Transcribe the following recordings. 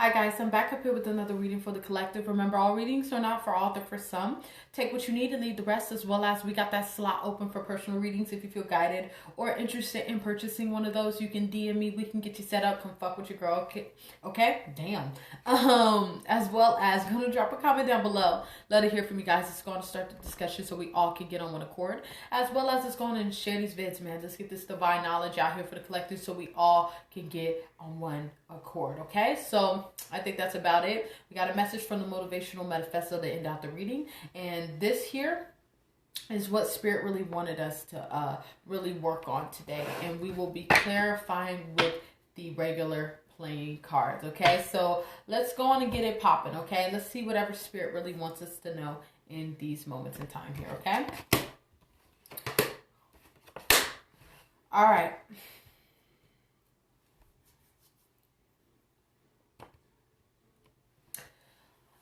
Hi guys, I'm back up here with another reading for the collective. Remember, all readings are not for all, they're for some. Take what you need and leave the rest, as well as we got that slot open for personal readings. If you feel guided or interested in purchasing one of those, you can DM me. We can get you set up. Come fuck with your girl. Okay? Damn. As well as gonna drop a comment down below. Let it hear from you guys. It's going to start the discussion so we all can get on one accord. As well as it's going to share these vids, man. Let's get this divine knowledge out here for the collective so we all can get on one accord. Okay? So I think that's about it. We got a message from the motivational manifesto to end out the reading, and this here is what Spirit really wanted us to really work on today, and we will be clarifying with the regular playing cards. Okay, so let's go on and get it popping. Okay, let's see whatever Spirit really wants us to know in these moments in time here. Okay, all right.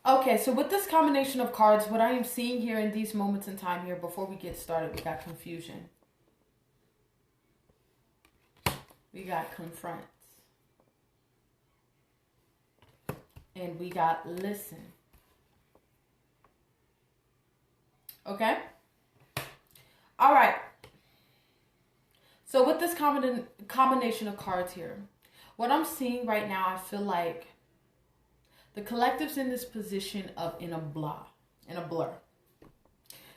Okay, so with this combination of cards, what I am seeing here in these moments in time here, before we get started, we got confusion. We got confronts. And we got listen. Okay? All right. So with this combination of cards here, what I'm seeing right now, I feel like the collective's in this position of in a blur.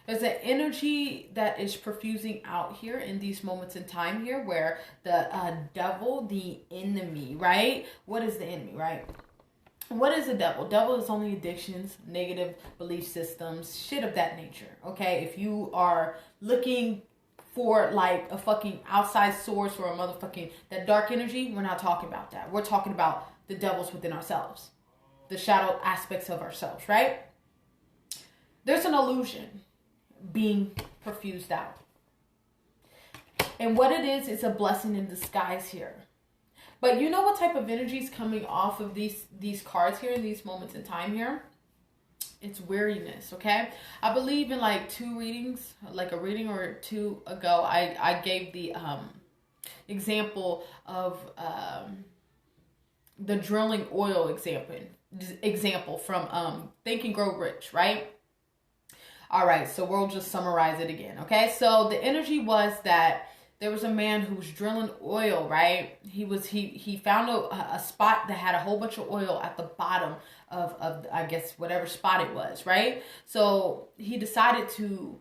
There's an energy that is perfusing out here in these moments in time here where the devil, the enemy, right? What is the enemy, right? What is the devil? Devil is only addictions, negative belief systems, shit of that nature, okay? If you are looking for like a fucking outside source or a motherfucking, that dark energy, we're not talking about that. We're talking about the devils within ourselves. The shadow aspects of ourselves, right? There's an illusion being perfused out. And what it is a blessing in disguise here. But you know what type of energy is coming off of these cards here in these moments in time here? It's weariness, okay? I believe in like two readings, like a reading or two ago, I gave the example of the drilling oil example from Think and Grow Rich, right? All right, so we'll just summarize it again, okay? So the energy was that there was a man who was drilling oil, right? He found a spot that had a whole bunch of oil at the bottom of I guess whatever spot it was, right? So he decided to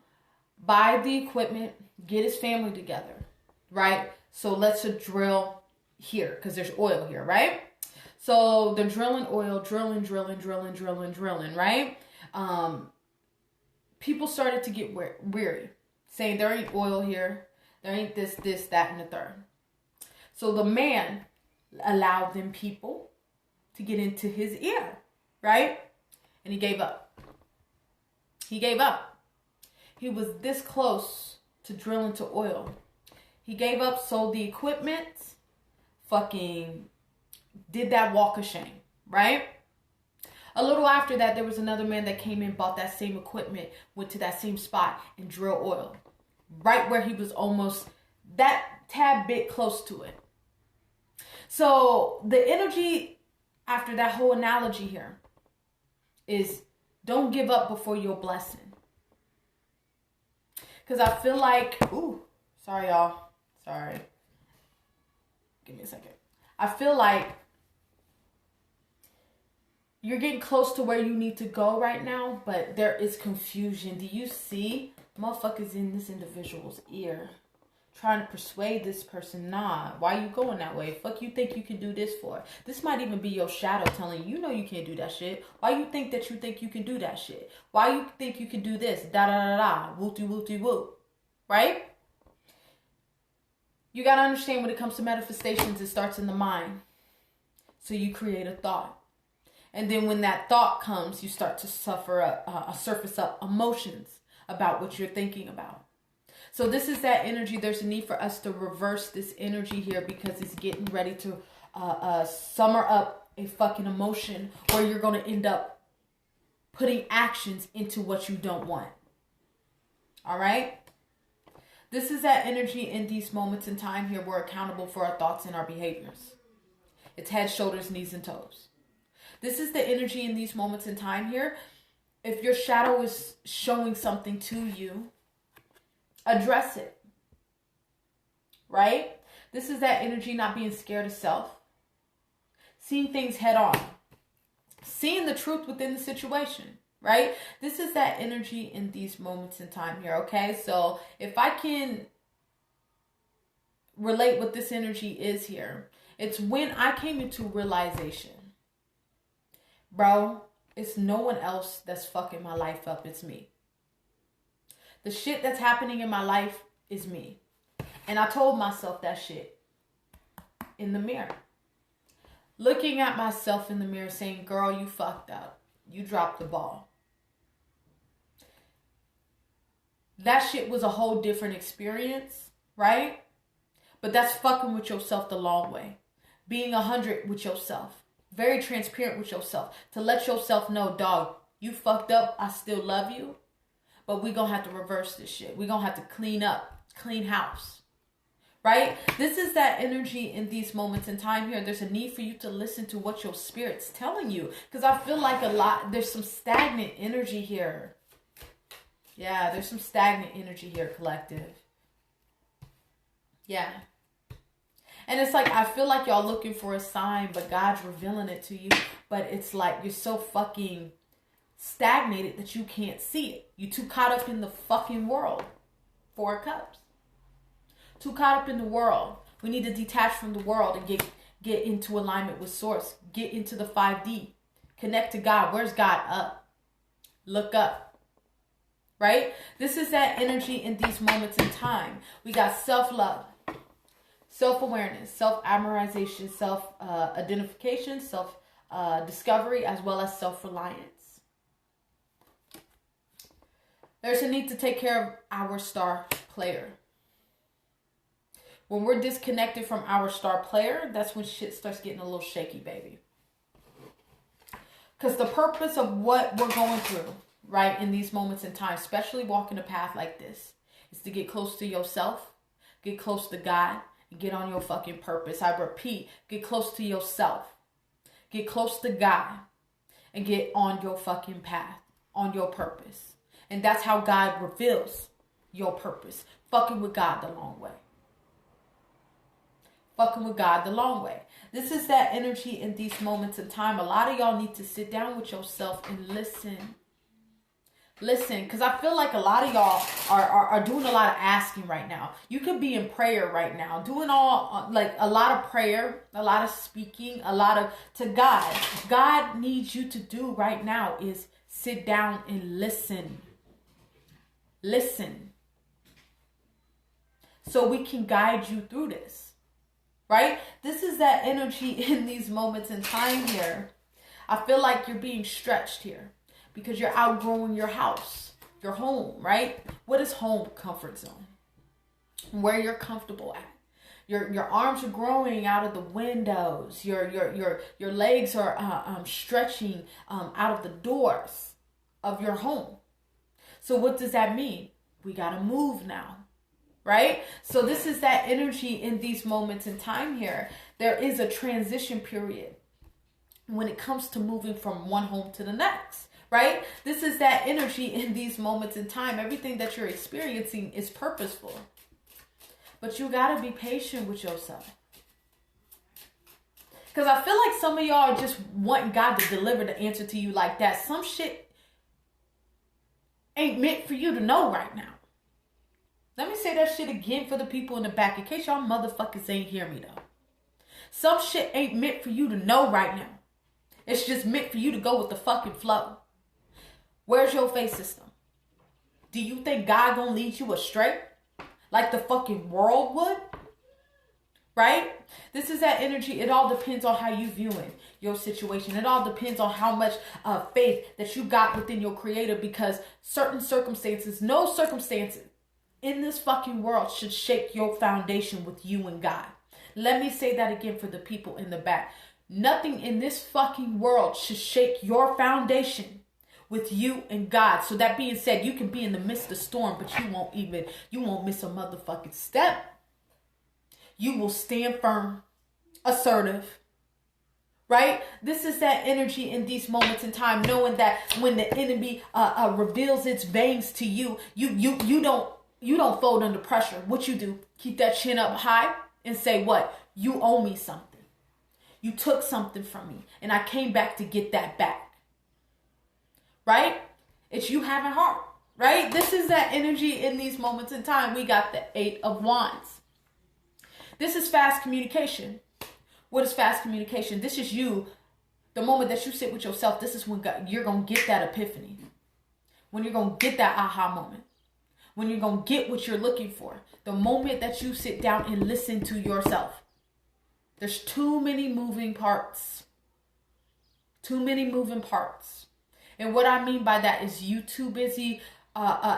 buy the equipment, get his family together, right? So let's drill here because there's oil here, right? So they're drilling oil, drilling, right? People started to get weary, saying there ain't oil here. There ain't this, that, and the third. So the man allowed them people to get into his ear, right? And he gave up. He gave up. He was this close to drilling to oil. He gave up, sold the equipment, fucking did that walk of shame, right? A little after that, there was another man that came in, bought that same equipment, went to that same spot and drilled oil. Right where he was almost that tad bit close to it. So the energy after that whole analogy here is don't give up before your blessing. Because I feel like, sorry y'all. Sorry. Give me a second. I feel like you're getting close to where you need to go right now, but there is confusion. Do you see motherfuckers in this individual's ear trying to persuade this person, nah, why you going that way? Fuck you think you can do this for? This might even be your shadow telling you, you can't do that shit. Why you think that you think you can do that shit? Why you think you can do this? Da da da da, wooty woo, right? You got to understand when it comes to manifestations, it starts in the mind. So you create a thought. And then when that thought comes, you start to surface up emotions about what you're thinking about. So this is that energy. There's a need for us to reverse this energy here because it's getting ready to summer up a fucking emotion where you're going to end up putting actions into what you don't want. All right? This is that energy in these moments in time here. We're accountable for our thoughts and our behaviors. It's head, shoulders, knees, and toes. This is the energy in these moments in time here. If your shadow is showing something to you, address it. Right? This is that energy not being scared of self. Seeing things head on. Seeing the truth within the situation. Right? This is that energy in these moments in time here. Okay? So if I can relate what this energy is here, it's when I came into realization. Bro, it's no one else that's fucking my life up. It's me. The shit that's happening in my life is me. And I told myself that shit in the mirror. Looking at myself in the mirror saying, girl, you fucked up. You dropped the ball. That shit was a whole different experience, right? But that's fucking with yourself the long way. Being 100 with yourself. Very transparent with yourself. To let yourself know, dog, you fucked up. I still love you. But we gonna have to reverse this shit. We gonna have to clean up. Clean house. Right? This is that energy in these moments in time here. There's a need for you to listen to what your spirit's telling you. Because I feel like there's some stagnant energy here. Yeah, there's some stagnant energy here, collective. Yeah. And it's like, I feel like y'all looking for a sign, but God's revealing it to you. But it's like, you're so fucking stagnated that you can't see it. You're too caught up in the fucking world. 4 of Cups. Too caught up in the world. We need to detach from the world and get into alignment with source. Get into the 5D. Connect to God. Where's God? Up. Look up. Right? This is that energy in these moments in time. We got self-love. Self-awareness, self-admiration, self-identification, self-discovery, as well as self-reliance. There's a need to take care of our star player. When we're disconnected from our star player, that's when shit starts getting a little shaky, baby. Because the purpose of what we're going through, right, in these moments in time, especially walking a path like this, is to get close to yourself, get close to God, get on your fucking purpose. I repeat, get close to yourself. Get close to God. And get on your fucking path. On your purpose. And that's how God reveals your purpose. Fucking with God the long way. Fucking with God the long way. This is that energy in these moments in time. A lot of y'all need to sit down with yourself and listen. Listen, because I feel like a lot of y'all are doing a lot of asking right now. You could be in prayer right now. Doing like a lot of prayer, a lot of speaking, a lot of to God. God needs you to do right now is sit down and listen. Listen. So we can guide you through this. Right? This is that energy in these moments in time here. I feel like you're being stretched here. Because you're outgrowing your house, your home, right? What is home? Comfort zone. Where you're comfortable at. Your arms are growing out of the windows. Your legs are stretching out of the doors of your home. So what does that mean? We got to move now, right? So this is that energy in these moments in time here. There is a transition period when it comes to moving from one home to the next. Right? This is that energy in these moments in time. Everything that you're experiencing is purposeful. But you got to be patient with yourself. Because I feel like some of y'all are just wanting God to deliver the answer to you like that. Some shit ain't meant for you to know right now. Let me say that shit again for the people in the back. In case y'all motherfuckers ain't hear me though. Some shit ain't meant for you to know right now. It's just meant for you to go with the fucking flow. Where's your faith system? Do you think God gonna lead you astray? Like the fucking world would? Right? This is that energy. It all depends on how you viewing your situation. It all depends on how much faith that you got within your creator, because certain circumstances, no circumstances in this fucking world should shake your foundation with you and God. Let me say that again for the people in the back. Nothing in this fucking world should shake your foundation with you and God. So that being said, you can be in the midst of storm, but you won't miss a motherfucking step. You will stand firm, assertive, right? This is that energy in these moments in time, knowing that when the enemy reveals its veins to you, you don't fold under pressure. What you do? Keep that chin up high and say, what? You owe me something. You took something from me, and I came back to get that back. Right? It's you having heart. Right? This is that energy in these moments in time. We got the 8 of Wands. This is fast communication. What is fast communication? This is you. The moment that you sit with yourself, this is when you're going to get that epiphany. When you're going to get that aha moment. When you're going to get what you're looking for. The moment that you sit down and listen to yourself. There's too many moving parts. Too many moving parts. And what I mean by that is you too busy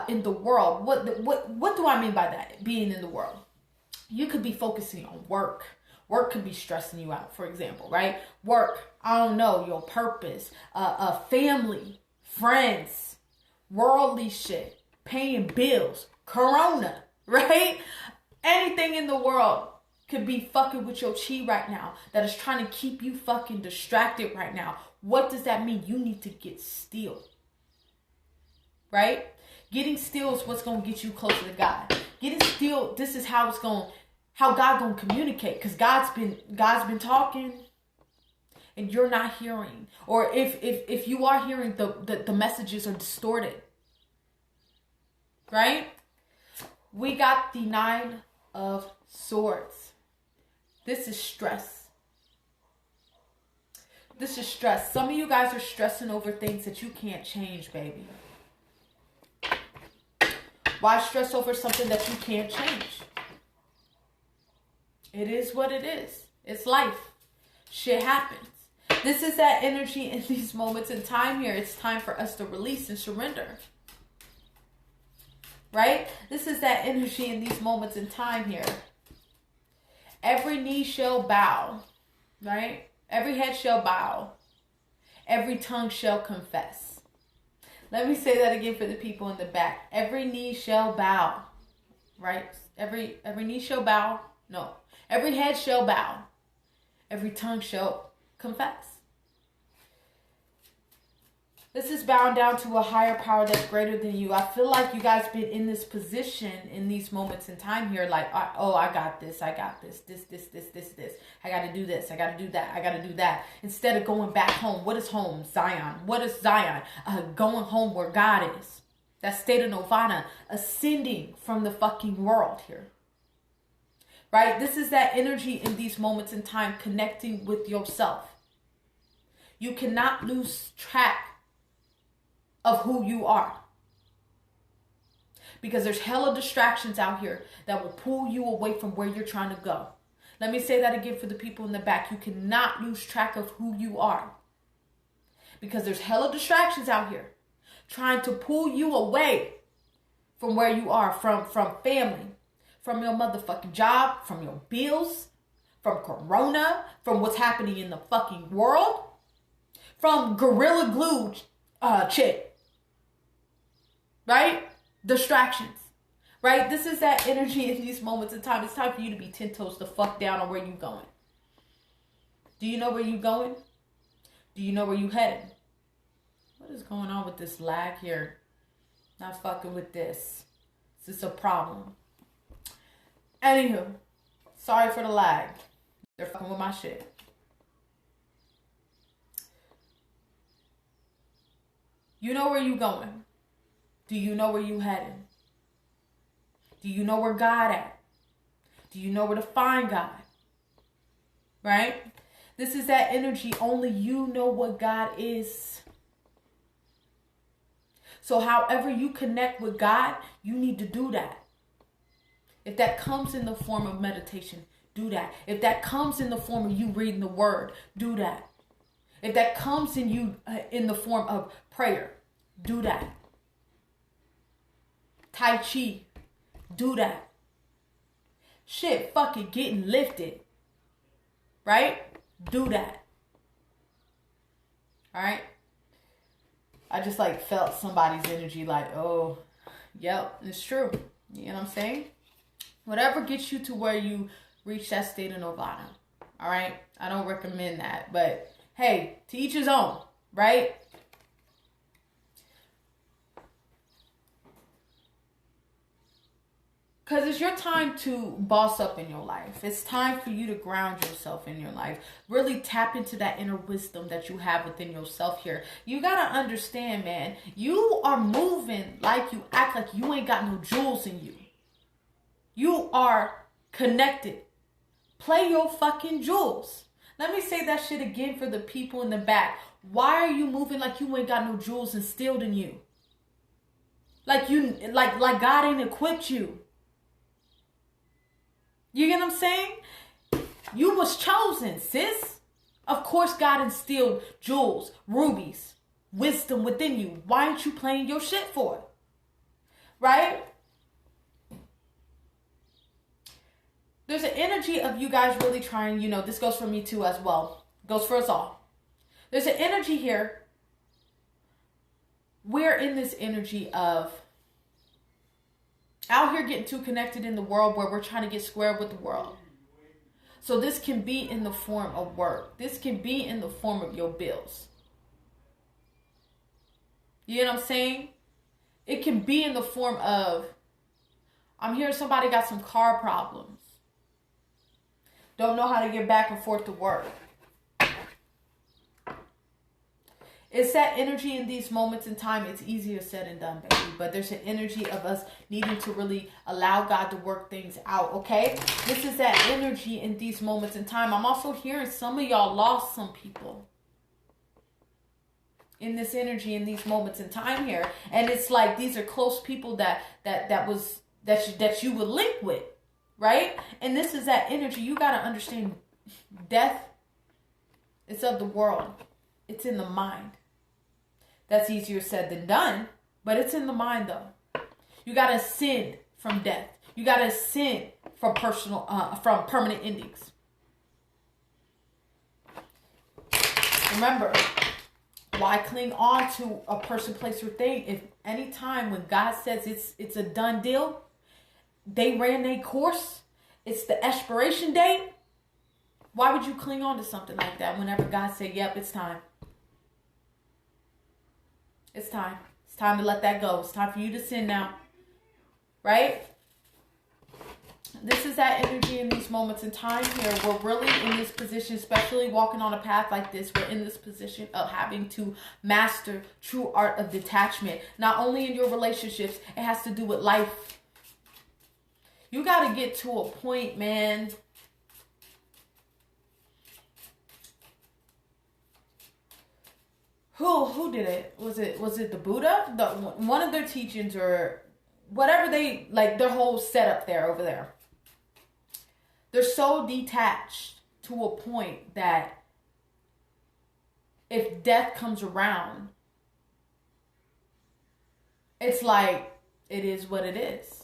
in the world. What do I mean by that? Being in the world. You could be focusing on work. Work could be stressing you out, for example, right? Work, I don't know, your purpose, family, friends, worldly shit, paying bills, corona, right? Anything in the world could be fucking with your chi right now that is trying to keep you fucking distracted right now. What does that mean? You need to get still, right? Getting still is what's going to get you closer to God. Getting still, this is how God gonna communicate, because God's been talking and you're not hearing, or if you are hearing, the messages are distorted, right? We got the 9 of Swords. This is stress. This is stress. Some of you guys are stressing over things that you can't change, baby. Why stress over something that you can't change? It is what it is. It's life. Shit happens. This is that energy in these moments in time here. It's time for us to release and surrender. Right? This is that energy in these moments in time here. Every knee shall bow. Right? Every head shall bow. Every tongue shall confess. Let me say that again for the people in the back. Every knee shall bow. Right? Every knee shall bow. No. Every head shall bow. Every tongue shall confess. This is bound down to a higher power that's greater than you. I feel like you guys been in this position in these moments in time here. Like, I got this. I got this. This. I got to do this. I got to do that. I got to do that. Instead of going back home. What is home? Zion. What is Zion? Going home where God is. That state of nirvana. Ascending from the fucking world here. Right? This is that energy in these moments in time, connecting with yourself. You cannot lose track of who you are. Because there's hella distractions out here that will pull you away from where you're trying to go. Let me say that again for the people in the back. You cannot lose track of who you are. Because there's hella distractions out here trying to pull you away from where you are, from family, from your motherfucking job, from your bills, from corona, from what's happening in the fucking world, from Gorilla Glue chick. Right? Distractions. Right? This is that energy in these moments in time. It's time for you to be 10 toes the fuck down on where you going. Do you know where you going? Do you know where you headed? What is going on with this lag here? Not fucking with this. Is this a problem? Anywho, sorry for the lag. They're fucking with my shit. You know where you going? Do you know where you headed? Do you know where God at? Do you know where to find God? Right? This is that energy. Only you know what God is. So however you connect with God, you need to do that. If that comes in the form of meditation, do that. If that comes in the form of you reading the word, do that. If that comes in you in the form of prayer, do that. Tai Chi, do that. Shit, fuck it, getting lifted. Right? Do that. Alright? I just felt somebody's energy oh, yep, it's true. You know what I'm saying? Whatever gets you to where you reach that state of nirvana. Alright? I don't recommend that, but Hey, to each his own, right? Because it's your time to boss up in your life. It's time for you to ground yourself in your life. Really tap into that inner wisdom that you have within yourself here. You got to understand, man, you are moving like you act like you ain't got no jewels in you. You are connected. Play your fucking jewels. Let me say that shit again for the people in the back. Why are you moving like you ain't got no jewels instilled in you? Like God ain't equipped you. You get what I'm saying? You was chosen, sis. Of course God instilled jewels, rubies, wisdom within you. Why aren't you playing your shit for it? Right? There's an energy of you guys really trying, this goes for me too as well. Goes for us all. There's an energy here. We're in this energy of out here getting too connected in the world where we're trying to get square with the world. So this can be in the form of work. This can be in the form of your bills. You know what I'm saying? It can be in the form of, I'm hearing somebody got some car problems. Don't know how to get back and forth to work. It's that energy in these moments in time. It's easier said than done, baby. But there's an energy of us needing to really allow God to work things out, okay? This is that energy in these moments in time. I'm also hearing some of y'all lost some people in this energy in these moments in time here. And it's like these are close people that you would link with, right? And this is that energy. You got to understand death, it's of the world. It's in the mind. That's easier said than done, but it's in the mind though. You got to ascend from death. You got to ascend from from permanent endings. Remember, why cling on to a person, place, or thing if any time when God says it's a done deal, they ran their course, it's the expiration date, why would you cling on to something like that whenever God said, yep, it's time? It's time. It's time to let that go. It's time for you to sin now. Right? This is that energy in these moments in time here. We're really in this position, especially walking on a path like this. We're in this position of having to master true art of detachment. Not only in your relationships, it has to do with life. You got to get to a point, man. Who did it? Was it the Buddha? One of their teachings or whatever they, like their whole setup there over there. They're so detached to a point that if death comes around, it's like, it is what it is.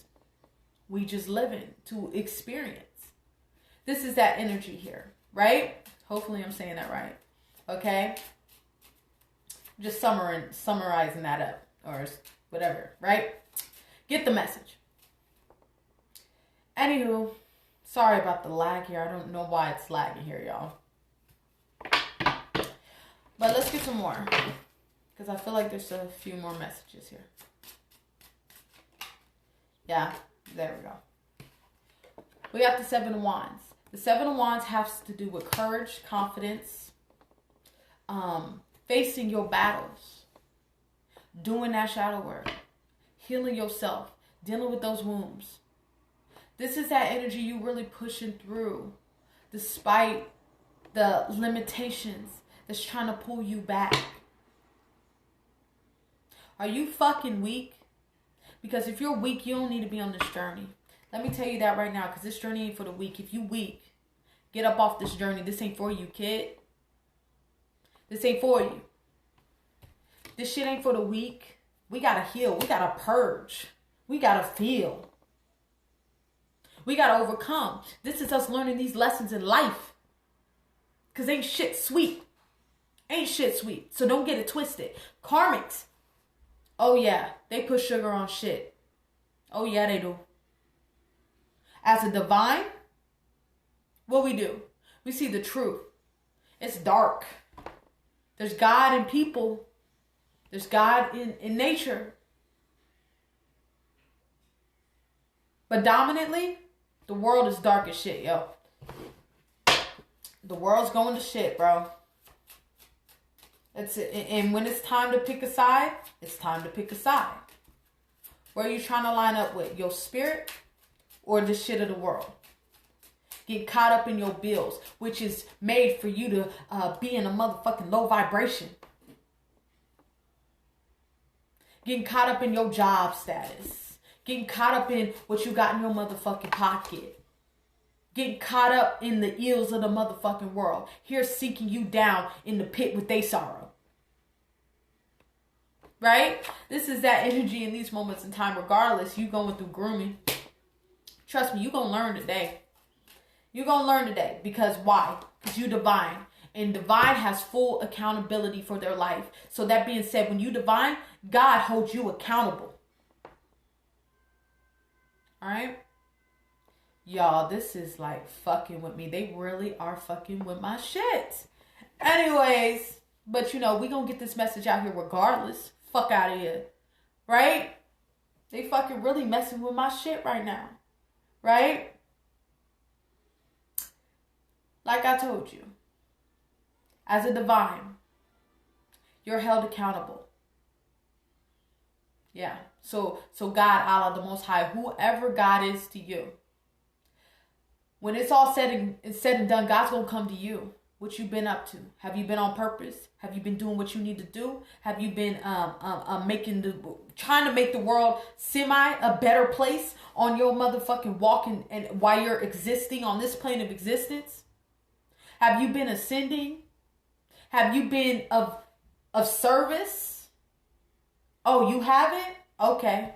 We just living to experience. This is that energy here, right? Hopefully I'm saying that right. Okay? Just summarizing that up or whatever, right? Get the message. Anywho, sorry about the lag here. I don't know why it's lagging here, y'all. But let's get some more because I feel like there's a few more messages here. Yeah, there we go. We got the Seven of Wands. The Seven of Wands has to do with courage, confidence, facing your battles, doing that shadow work, healing yourself, dealing with those wounds. This is that energy you really pushing through despite the limitations that's trying to pull you back. Are you fucking weak? Because if you're weak, you don't need to be on this journey. Let me tell you that right now, because this journey ain't for the weak. If you weak, get up off this journey. This ain't for you, kid. This ain't for you. This shit ain't for the weak. We gotta heal. We gotta purge. We gotta feel. We gotta overcome. This is us learning these lessons in life. Because ain't shit sweet. Ain't shit sweet. So don't get it twisted. Karmics. Oh yeah. They put sugar on shit. Oh yeah, they do. As a divine, what we do? We see the truth. It's dark. There's God in people. There's God in nature. But dominantly, the world is dark as shit, yo. The world's going to shit, bro. And when it's time to pick a side, it's time to pick a side. Where are you trying to line up with? Your spirit or the shit of the world? Get caught up in your bills, which is made for you to be in a motherfucking low vibration. Getting caught up in your job status. Getting caught up in what you got in your motherfucking pocket. Getting caught up in the ills of the motherfucking world. Here seeking you down in the pit with their sorrow. Right? This is that energy in these moments in time. Regardless, you going through grooming. Trust me, you going to learn today. You're going to learn today. Because why? Because you divine. And divine has full accountability for their life. So that being said, when you divine, God holds you accountable. Alright? Y'all, this is like fucking with me. They really are fucking with my shit. Anyways, but you know, we gonna get this message out here regardless. Fuck out of here. Right? They fucking really messing with my shit right now. Right? Like I told you. As a divine, you're held accountable. Yeah. So God, Allah, the Most High, whoever God is to you, when it's all said and done, God's going to come to you. What you been up to? Have you been on purpose? Have you been doing what you need to do? Have you been trying to make the world a better place on your motherfucking walk and while you're existing on this plane of existence? Have you been ascending? Have you been of service? Oh, you haven't? Okay.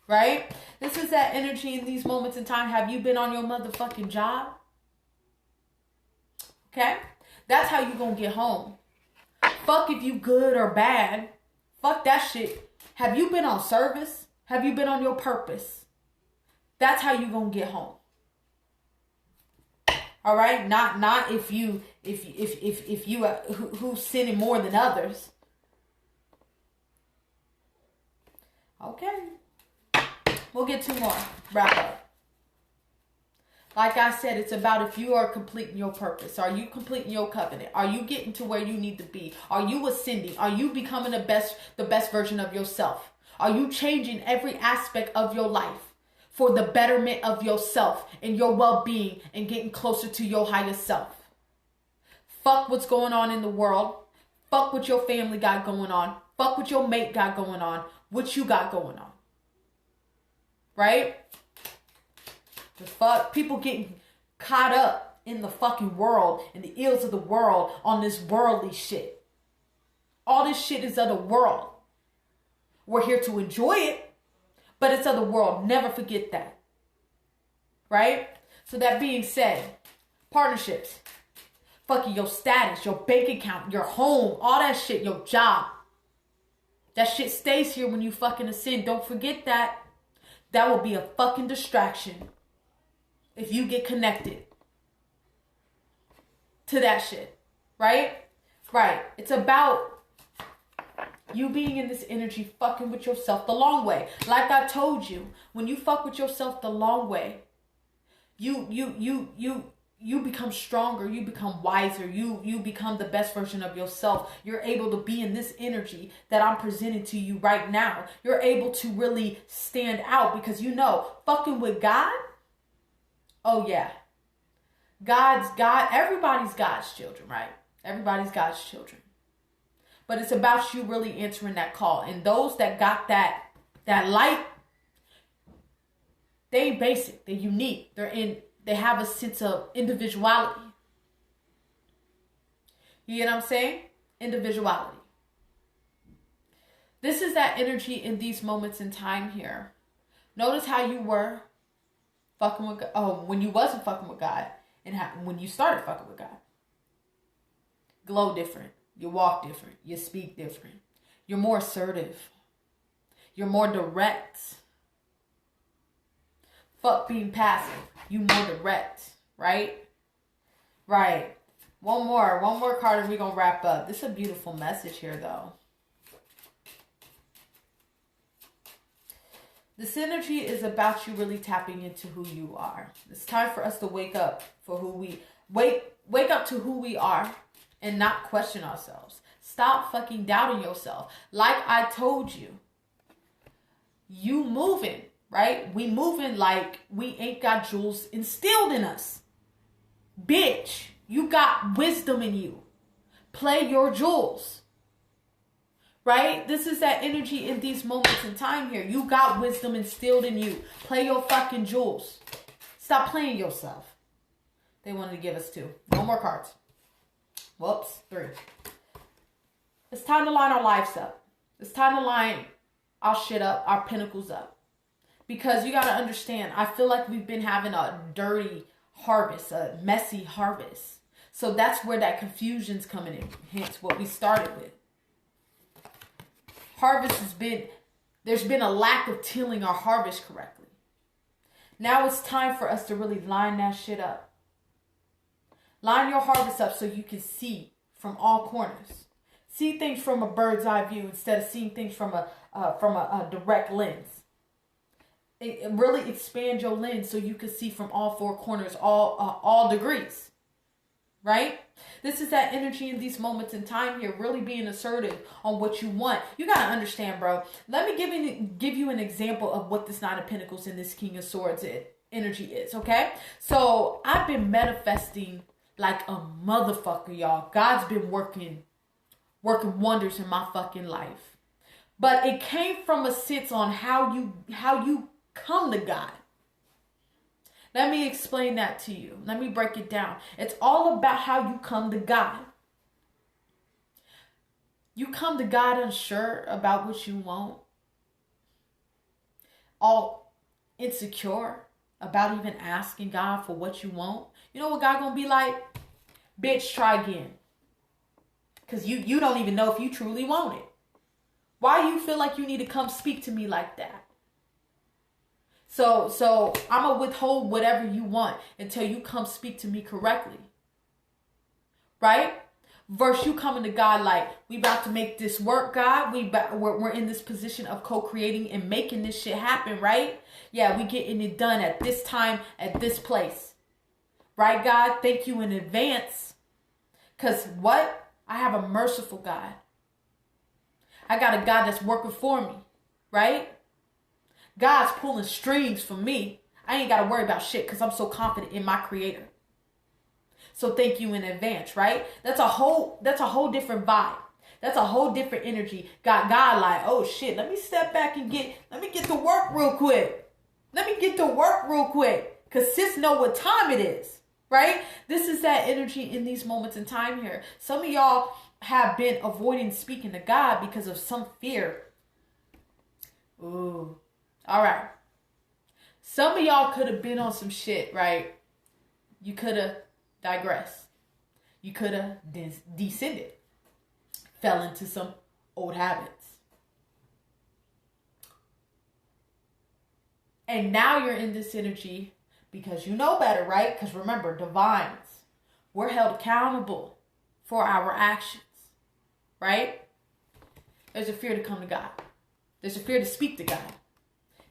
Right? This is that energy in these moments in time. Have you been on your motherfucking job? Okay? That's how you gonna get home. Fuck if you good or bad. Fuck that shit. Have you been on service? Have you been on your purpose? That's how you gonna get home. All right? Not if you who's sinning more than others. Okay. We'll get two more. Wrap up. Like I said, it's about if you are completing your purpose. Are you completing your covenant? Are you getting to where you need to be? Are you ascending? Are you becoming the best version of yourself? Are you changing every aspect of your life for the betterment of yourself and your well-being and getting closer to your higher self? Fuck what's going on in the world. Fuck what your family got going on. Fuck what your mate got going on. What you got going on. Right? The fuck? People getting caught up in the fucking world and the ills of the world on this worldly shit. All this shit is of the world. We're here to enjoy it, but it's of the world. Never forget that. Right? So that being said, partnerships, fucking your status, your bank account, your home, all that shit, your job. That shit stays here when you fucking ascend. Don't forget that. That will be a fucking distraction if you get connected to that shit. Right? Right. It's about you being in this energy, fucking with yourself the long way. Like I told you, when you fuck with yourself the long way, you become stronger, you become wiser, you become the best version of yourself. You're able to be in this energy that I'm presenting to you right now. You're able to really stand out because you know, fucking with God, oh yeah. Everybody's God's children, right? Everybody's God's children. But it's about you really answering that call. And those that got that light, they ain't basic, they're unique. They have a sense of individuality. You get what I'm saying? Individuality. This is that energy in these moments in time here. Notice how you were fucking with God. Oh, when you wasn't fucking with God. And when you started fucking with God. Glow different. You walk different. You speak different. You're more assertive. You're more direct. Fuck being passive. You more direct, right? Right. One more card and we're going to wrap up. This is a beautiful message here, though. This energy is about you really tapping into who you are. It's time for us to wake up for who we wake up to who we are and not question ourselves. Stop fucking doubting yourself. Like I told you, you moving, right? We moving like we ain't got jewels instilled in us. Bitch, you got wisdom in you. Play your jewels. Right? This is that energy in these moments in time here. You got wisdom instilled in you. Play your fucking jewels. Stop playing yourself. They wanted to give us 2. No more cards. Whoops. 3. It's time to line our lives up. It's time to line our shit up, our pinnacles up. Because you got to understand, I feel like we've been having a dirty harvest, a messy harvest. So that's where that confusion's coming in. Hence what we started with. Harvest there's been a lack of tilling our harvest correctly. Now it's time for us to really line that shit up. Line your harvest up so you can see from all corners. See things from a bird's eye view instead of seeing things from a direct lens. It really expand your lens so you can see from all 4 corners, all degrees. Right? This is that energy in these moments in time here, really being assertive on what you want. You got to understand, bro. Let me give you an example of what this 9 of Pentacles and this King of Swords energy is, okay? So I've been manifesting like a motherfucker, y'all. God's been working wonders in my fucking life. But it came from a sense on how you come to God. Let me explain that to you. Let me break it down. It's all about how you come to God. You come to God unsure about what you want. All insecure about even asking God for what you want. You know what God gonna be like? Bitch, try again. Because you don't even know if you truly want it. Why do you feel like you need to come speak to me like that? So I'm going to withhold whatever you want until you come speak to me correctly. Right? Versus you coming to God like, we about to make this work, God. We're in this position of co-creating and making this shit happen, right? Yeah, we getting it done at this time, at this place. Right, God? Thank you in advance. Because what? I have a merciful God. I got a God that's working for me. Right? God's pulling strings for me. I ain't got to worry about shit because I'm so confident in my creator. So thank you in advance, right? That's a whole different vibe. That's a whole different energy. God like, oh shit, let me step back and let me get to work real quick. Because sis know what time it is, right? This is that energy in these moments in time here. Some of y'all have been avoiding speaking to God because of some fear. Ooh. All right. Some of y'all could have been on some shit, right? You could have digressed. You could have descended. Fell into some old habits. And now you're in this energy because you know better, right? Because remember, divines, we're held accountable for our actions, right? There's a fear to come to God. There's a fear to speak to God.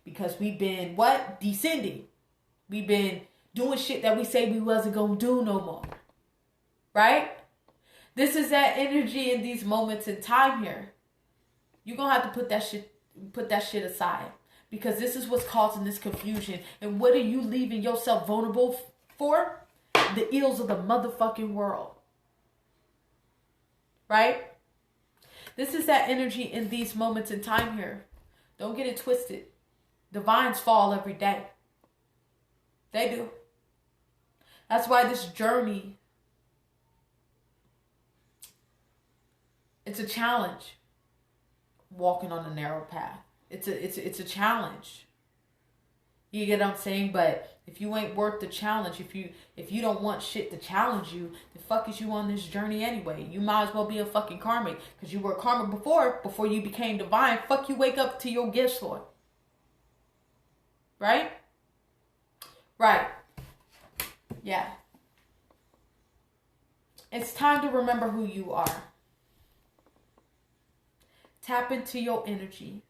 Because we've been, what? Descending. We've been doing shit that we say we wasn't going to do no more. Right? This is that energy in these moments in time here. You're going to have to put that shit aside. Because this is what's causing this confusion. And what are you leaving yourself vulnerable for? The ills of the motherfucking world. Right? This is that energy in these moments in time here. Don't get it twisted. Divines fall every day. They do. That's why this journey, it's a challenge. Walking on a narrow path. It's a challenge. You get what I'm saying? But if you ain't worth the challenge, if you don't want shit to challenge you, the fuck is you on this journey anyway? You might as well be a fucking karmic. Because you were a karmic before you became divine. Fuck you, wake up to your gifts, Lord. Right? Right. Yeah. It's time to remember who you are. Tap into your energy.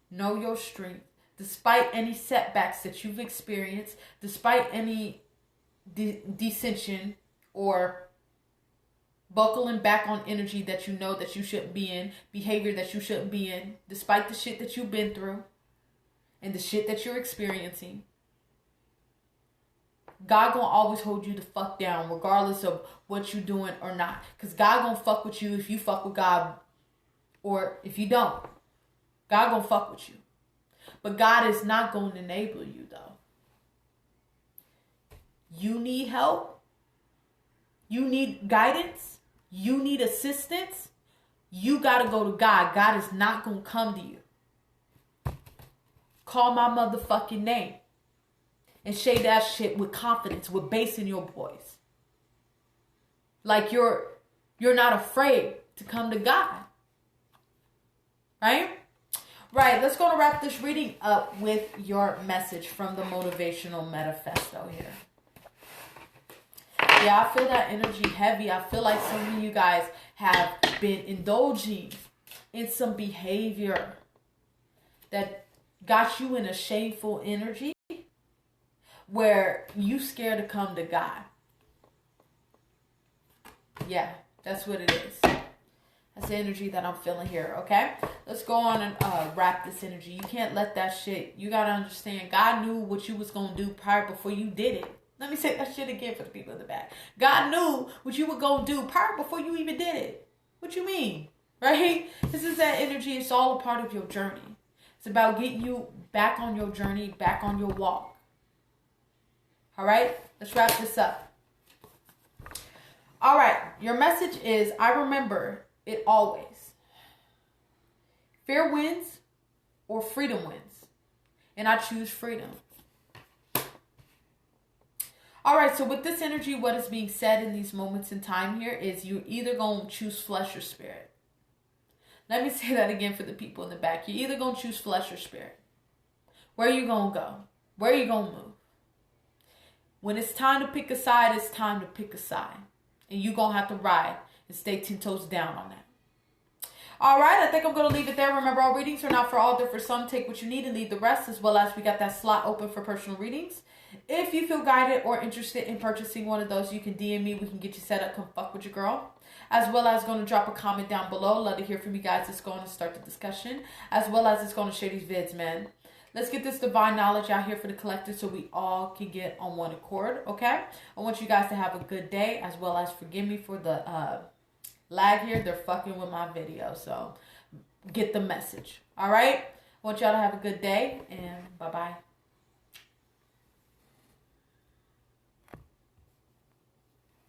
Know your strength. Despite any setbacks that you've experienced, despite any dissension or buckling back on energy that you know that you shouldn't be in, behavior that you shouldn't be in, despite the shit that you've been through and the shit that you're experiencing, God gonna always hold you the fuck down regardless of what you're doing or not. Because God gonna fuck with you if you fuck with God, or if you don't. God gonna fuck with you. But God is not gonna enable you though. You need help. You need guidance. You need assistance. You gotta go to God. God is not gonna come to you. Call my motherfucking name. And say that shit with confidence, with bass in your voice. Like you're not afraid to come to God. Right? Right, let's go to wrap this reading up with your message from the Motivational Manifesto here. Yeah, I feel that energy heavy. I feel like some of you guys have been indulging in some behavior that got you in a shameful energy where you scared to come to God. Yeah, that's what it is. That's the energy that I'm feeling here, okay? Let's go on and wrap this energy. You can't let that shit, you got to understand, God knew what you was going to do prior before you did it. Let me say that shit again for the people in the back. God knew what you were going to do prior before you even did it. What you mean? Right? This is that energy. It's all a part of your journey. It's about getting you back on your journey, back on your walk. All right? Let's wrap this up. All right. Your message is, I remember it always. Fear wins or freedom wins. And I choose freedom. All right, so with this energy, what is being said in these moments in time here is you're either going to choose flesh or spirit. Let me say that again for the people in the back. You're either going to choose flesh or spirit. Where are you going to go? Where are you going to move? When it's time to pick a side, it's time to pick a side. And you're going to have to ride and stay 10 toes down on that. All right, I think I'm going to leave it there. Remember, all readings are not for all. They're for some. Take what you need and leave the rest, as well as we got that slot open for personal readings. If you feel guided or interested in purchasing one of those, you can DM me. We can get you set up. Come fuck with your girl. As well as going to drop a comment down below. Love to hear from you guys. It's going to start the discussion. As well as it's going to share these vids, man. Let's get this divine knowledge out here for the collective so we all can get on one accord, okay? I want you guys to have a good day, as well as forgive me for the lag here. They're fucking with my video, so get the message, all right? I want y'all to have a good day, and bye-bye.